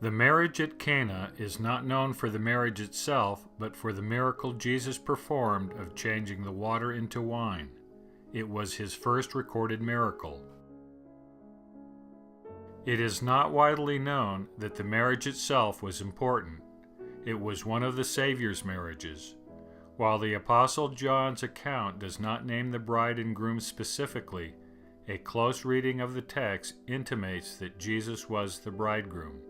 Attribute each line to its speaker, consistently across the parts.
Speaker 1: The marriage at Cana is not known for the marriage itself, but for the miracle Jesus performed of changing the water into wine. It was his first recorded miracle. It is not widely known that the marriage itself was important. It was one of the Savior's marriages. While the Apostle John's account does not name the bride and groom specifically, a close reading of the text intimates that Jesus was the bridegroom.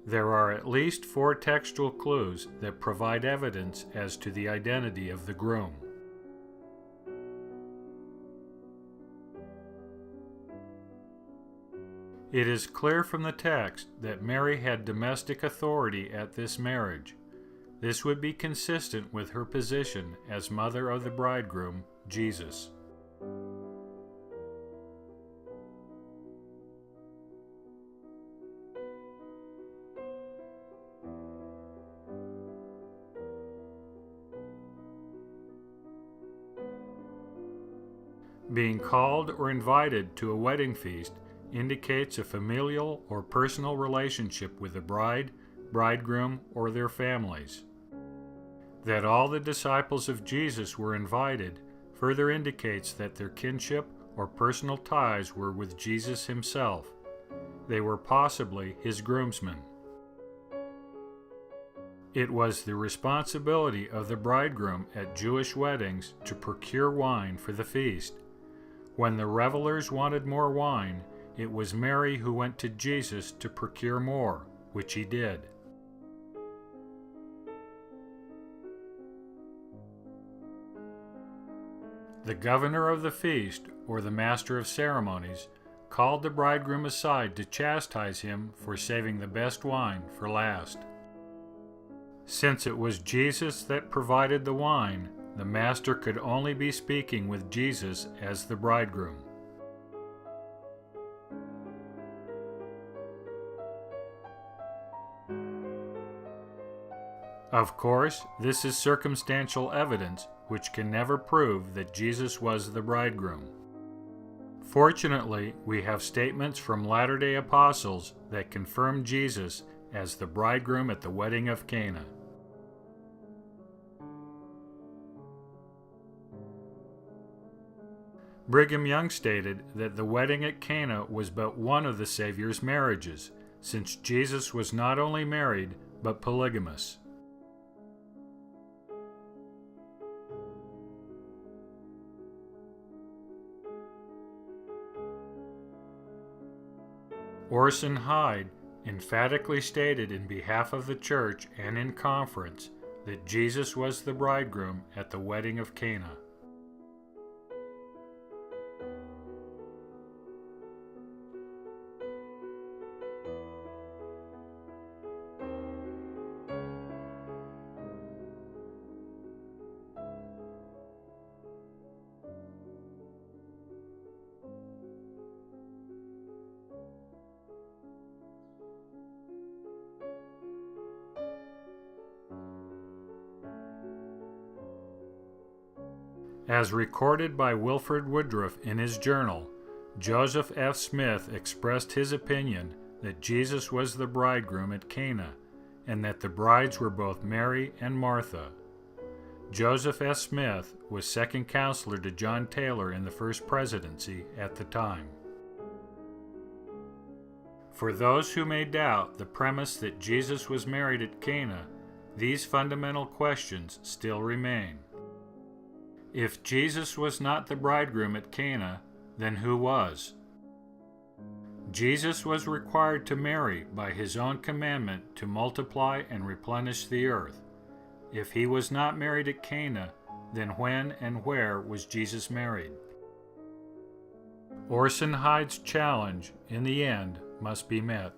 Speaker 1: There are at least 4 textual clues that provide evidence as to the identity of the groom. It is clear from the text that Mary had domestic authority at this marriage. This would be consistent with her position as mother of the bridegroom, Jesus. Being called or invited to a wedding feast indicates a familial or personal relationship with the bride, bridegroom, or their families. That all the disciples of Jesus were invited further indicates that their kinship or personal ties were with Jesus himself. They were possibly his groomsmen. It was the responsibility of the bridegroom at Jewish weddings to procure wine for the feast. When the revelers wanted more wine, it was Mary who went to Jesus to procure more, which he did. The governor of the feast, or the master of ceremonies, called the bridegroom aside to chastise him for saving the best wine for last. Since it was Jesus that provided the wine, the master could only be speaking with Jesus as the bridegroom. Of course, this is circumstantial evidence which can never prove that Jesus was the bridegroom. Fortunately, we have statements from Latter-day Apostles that confirm Jesus as the bridegroom at the wedding of Cana. Brigham Young stated that the wedding at Cana was but one of the Savior's marriages, since Jesus was not only married, but polygamous. Orson Hyde emphatically stated in behalf of the church and in conference that Jesus was the bridegroom at the wedding of Cana. As recorded by Wilford Woodruff in his journal, Joseph F. Smith expressed his opinion that Jesus was the bridegroom at Cana, and that the brides were both Mary and Martha. Joseph F. Smith was second counselor to John Taylor in the first presidency at the time. For those who may doubt the premise that Jesus was married at Cana, these fundamental questions still remain. If Jesus was not the bridegroom at Cana, then who was? Jesus was required to marry by his own commandment to multiply and replenish the earth. If he was not married at Cana, then when and where was Jesus married? Orson Hyde's challenge, in the end, must be met.